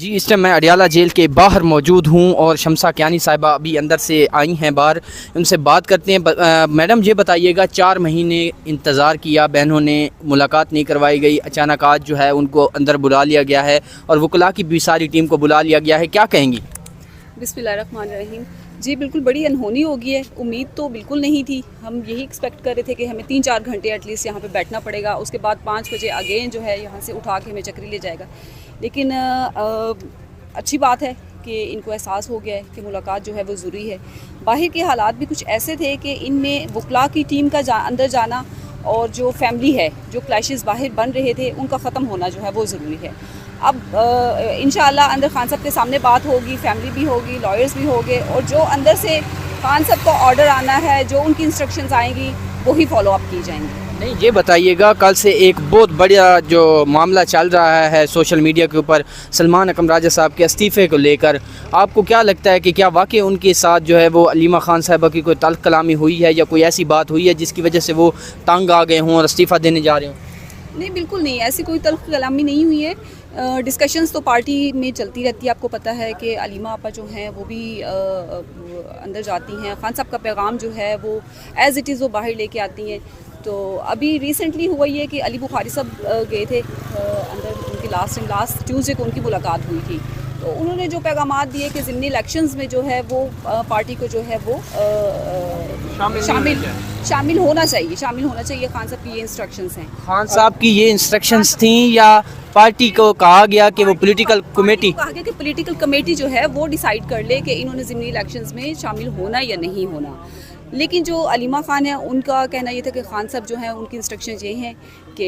जी, इस टाइम मैं अडियाला जेल के बाहर मौजूद हूँ और शमसा कियानी साहिबा अभी अंदर से आई हैं बाहर। उनसे बात करते हैं। मैडम ये बताइएगा, 4 महीने इंतज़ार किया, बहनों ने मुलाकात नहीं करवाई गई, अचानक आज जो है उनको अंदर बुला लिया गया है और वकला की भी सारी टीम को बुला लिया गया है, क्या कहेंगी? बिस्मिल्लाहिर्रहमानिर्रहीम। जी बिल्कुल बड़ी अनहोनी हो गई है। उम्मीद तो बिल्कुल नहीं थी। हम यही एक्सपेक्ट कर रहे थे कि हमें 3-4 घंटे एटलीस्ट यहाँ पे बैठना पड़ेगा, उसके बाद 5 बजे अगेन जो है यहाँ से उठा के हमें चक्री ले जाएगा। लेकिन अच्छी बात है कि इनको एहसास हो गया है कि मुलाकात जो है वो ज़रूरी है। बाहर के हालात भी कुछ ऐसे थे कि इनमें वकला की टीम का अंदर जाना और जो फैमिली है, जो क्लैशेस बाहर बन रहे थे, उनका ख़त्म होना जो है वो ज़रूरी है। अब इंशाअल्लाह अंदर खान साहब के सामने बात होगी, फैमिली भी होगी, लॉयर्स भी होंगे, और जो अंदर से खान साहब का ऑर्डर आना है, जो उनकी इंस्ट्रक्शंस आएंगी, वही फॉलो अप की जाएंगी। नहीं, ये बताइएगा, कल से एक बहुत बड़ा जो मामला चल रहा है सोशल मीडिया के ऊपर सलमान अकरम राजा साहब के इस्तीफ़े को लेकर, आपको क्या लगता है कि क्या वाकई उनके साथ जो है वो अलीमा खान साहिबा की कोई तल्ख़ कलामी हुई है या कोई ऐसी बात हुई है जिसकी वजह से वो तंग आ गए हों और इस्तीफ़ा देने जा रहे हों? नहीं, बिल्कुल नहीं, ऐसी कोई तल्ख़ कलामी नहीं हुई है। डिस्कशंस तो पार्टी में चलती रहती है। आपको पता है कि अलीमा आपा जो हैं वो भी अंदर जाती हैं, खान साहब का पैगाम जो है वो एज़ इट इज़ वो बाहर लेके आती हैं। तो अभी रिसेंटली हुआ ये कि अली बुखारी साहब गए थे अंदर, उनकी लास्ट ट्यूसडे को उनकी मुलाकात हुई थी। तो उन्होंने जो पैगामात दिए कि ज़िमनी इलेक्शंस में जो है वो पार्टी को जो है वो शामिल होना चाहिए। खान साहब की ये इंस्ट्रक्शंस हैं। खान साहब की ये इंस्ट्रक्शंस थी या पार्टी को कहा गया कि वो पॉलिटिकल कमेटी पॉलिटिकल कमेटी जो है वो डिसाइड कर ले कि इन्होंने ज़िमनी इलेक्शंस में शामिल होना या नहीं होना? लेकिन जो अलीमा खान है, उनका कहना ये था कि खान साहब जो हैं उनकी इंस्ट्रक्शन ये हैं कि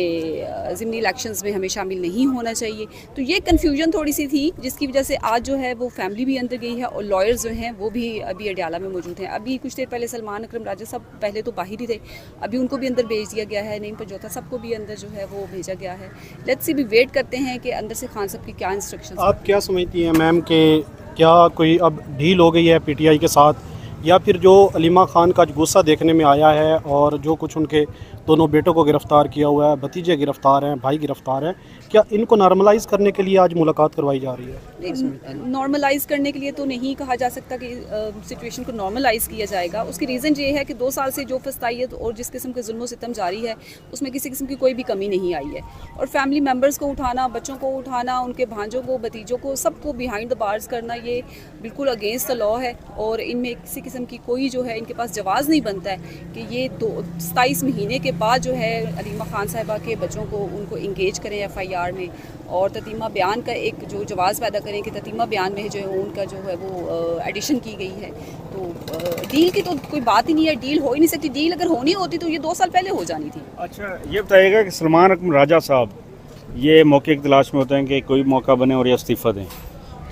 ज़िमनी इलेक्शंस में हमें शामिल नहीं होना चाहिए। तो ये कन्फ्यूजन थोड़ी सी थी, जिसकी वजह से आज जो है वो फैमिली भी अंदर गई है और लॉयर्स जो हैं वो भी अभी अडियाला में मौजूद हैं। अभी कुछ देर पहले सलमान अकरम राजा साहब पहले तो बाहर ही थे, अभी उनको भी अंदर भेज दिया गया है। नईम पंजोता साहब को भी अंदर जो है वो भेजा गया है। लेट्स सी, भी वेट करते हैं कि अंदर से खान साहब की क्या इंस्ट्रक्शन। आप क्या समझती हैं मैम कि क्या कोई अब डील हो गई है PTI के साथ, या फिर जो अलीमा खान का गुस्सा देखने में आया है और जो कुछ उनके दोनों बेटों को गिरफ़्तार किया हुआ है, भतीजे गिरफ़्तार हैं, भाई गिरफ़्तार हैं, क्या इनको नॉर्मलाइज़ करने के लिए आज मुलाकात करवाई जा रही है? नॉर्मलाइज़ करने के लिए तो नहीं कहा जा सकता कि सिचुएशन को नॉर्मलाइज़ किया जाएगा। उसकी रीज़न ये है कि 2 साल से जो फस्तायत और जिस किस्म के जुल्म सितम जारी है, उसमें किसी किस्म की कोई भी कमी नहीं आई है। और फैमिली मेम्बर्स को उठाना, बच्चों को उठाना, उनके भांजों को, भतीजों को, सबको बिहाइंड द बार्स करना, ये बिल्कुल अगेंस्ट द लॉ है। और इनमें किसी किस्म की कोई जो है इनके पास जवाज़ नहीं बनता है कि ये 27 महीने के बाद जो है अलीमा खान साहिबा के बच्चों को उनको इंगेज करें FIR में, और ततीमा बयान का एक जो जवाज़ पैदा करें कि ततीमा बयान में जो है उनका जो है वो एडिशन की गई है। तो डील की तो कोई बात ही नहीं है, डील हो ही नहीं सकती। डील अगर होनी होती तो ये 2 साल पहले हो जानी थी। अच्छा, ये बताइएगा कि सलमान अकरम राजा साहब ये मौके की तलाश में होते हैं कि कोई मौका बने और ये इस्तीफ़ा दें।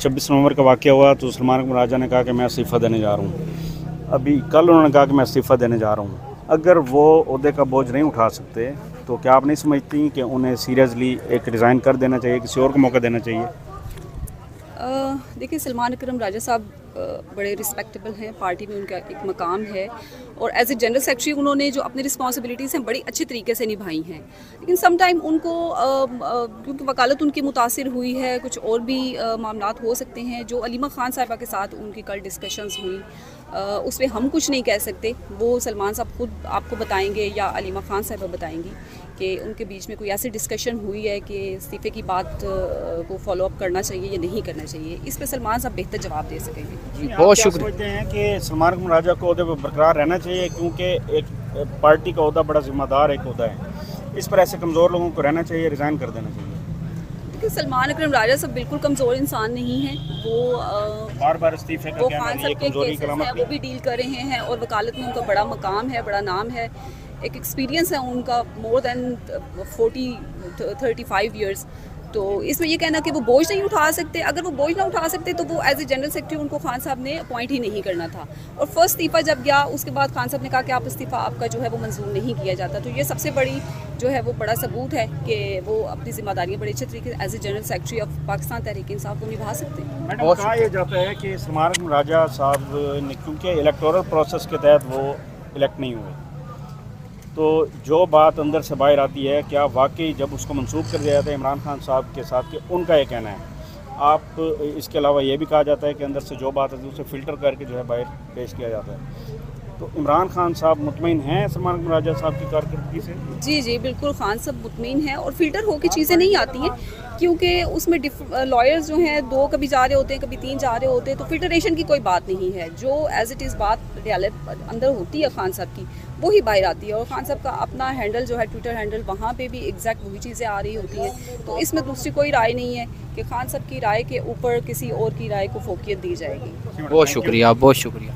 26 नवंबर का वाक़या हुआ तो सलमान अकरम राजा ने कहा कि मैं इस्तीफ़ा देने जा रहा हूँ। अभी कल उन्होंने कहा कि मैं इस्तीफ़ा देने जा रहा हूँ। अगर वो ओहदे का बोझ नहीं उठा सकते तो क्या आप नहीं समझती कि उन्हें सीरियसली एक रिज़ाइन कर देना चाहिए, किसी और को मौका देना चाहिए? देखिए, सलमान अकरम राजा साहब बड़े रिस्पेक्टेबल हैं, पार्टी में उनका एक मकाम है, और एज ए जनरल सेक्रेटरी उन्होंने जो अपनी रिस्पॉन्सिबिलिटीज़ हैं बड़ी अच्छे तरीके से निभाई हैं। लेकिन सम टाइम उनको क्योंकि वकालत उनकी मुतासिर हुई है, कुछ और भी मामलात हो सकते हैं। जो अलीमा खान साहिबा के साथ उनकी कल डिस्कशंस हुई, उस पर हम कुछ नहीं कह सकते। वो सलमान साहब खुद आपको बताएंगे या अलीमा खान साहिबा बताएंगी कि उनके बीच में कोई ऐसी डिस्कशन हुई है कि इस्तीफ़े की बात को फॉलो अप करना चाहिए या नहीं करना चाहिए। इस पर सलमान साहब बेहतर जवाब दे सकेंगे। बहुत शुक्रिया। समझते हैं कि सलमान अकरम राजा को ओहदे पर बरकरार रहना चाहिए, क्योंकि एक पार्टी का ओहदा बड़ा जिम्मेदार एक होता है, इस पर ऐसे कमज़ोर लोगों को रहना चाहिए, रिज़ाइन कर देना चाहिए? देखिए, सलमान अकरम राजा साहब बिल्कुल कमज़ोर इंसान नहीं हैं। वो बार इस्तीफे का वो कहना खान ये साहब के कमज़ोरी केसेस कलामत हैं वो भी डील कर रहे हैं, और वकालत में उनका बड़ा मकाम है, बड़ा नाम है, एक एक्सपीरियंस है उनका मोर दैन 35 ईयर्स। तो इसमें ये कहना कि वो बोझ नहीं उठा सकते, अगर वो बोझ ना उठा सकते तो वो एज ए जनरल सेक्रेटरी उनको खान साहब ने अपॉइंट ही नहीं करना था। और फर्स्ट इस्तीफ़ा जब गया उसके बाद खान साहब ने कहा कि आप इस्तीफ़ा आपका जो है वो मंजूर नहीं किया जाता। तो ये सबसे बड़ी जो है वो बड़ा सबूत है कि वो अपनी जिम्मेदारियाँ बड़े अच्छे तरीके से as a general secretary of Pakistan Tehreek Insaf को निभा सकते हैं। मैडम, कहा यह जाता है कि सलमान अकरम राजा साहब ने, क्योंकि इलेक्टोरल प्रोसेस के तहत वो इलेक्ट नहीं हुए, तो जो बात अंदर से बाहर आती है, क्या वाकई जब उसको मंसूब कर दिया जाता है इमरान खान साहब के साथ कि उनका ये कहना है, आप इसके अलावा ये भी कहा जाता है कि अंदर से जो बात है उसे फ़िल्टर करके जो है बाहर पेश किया जाता है। तो इमरान खान साहब मुतमईन हैं सलमान अकबर राजा साहब की कारकर्दगी से? जी जी बिल्कुल, खान साहब मुतमिन हैं और फ़िल्टर होकर चीज़ें नहीं आती हैं, क्योंकि उसमें लॉयर्स जो हैं 2 कभी जा रहे होते हैं, कभी 3 जा रहे होते हैं, तो फिल्टरेशन की कोई बात नहीं है। जो एज़ इट इज़ बात रियलिटी अंदर होती है खान साहब की, वही बाहर आती है। और खान साहब का अपना हैंडल जो है, ट्विटर हैंडल, वहाँ पे भी एग्जैक्ट वही चीज़ें आ रही होती हैं। तो इसमें दूसरी कोई राय नहीं है कि खान साहब की राय के ऊपर किसी और की राय को फोकियत दी जाएगी। बहुत शुक्रिया, बहुत शुक्रिया।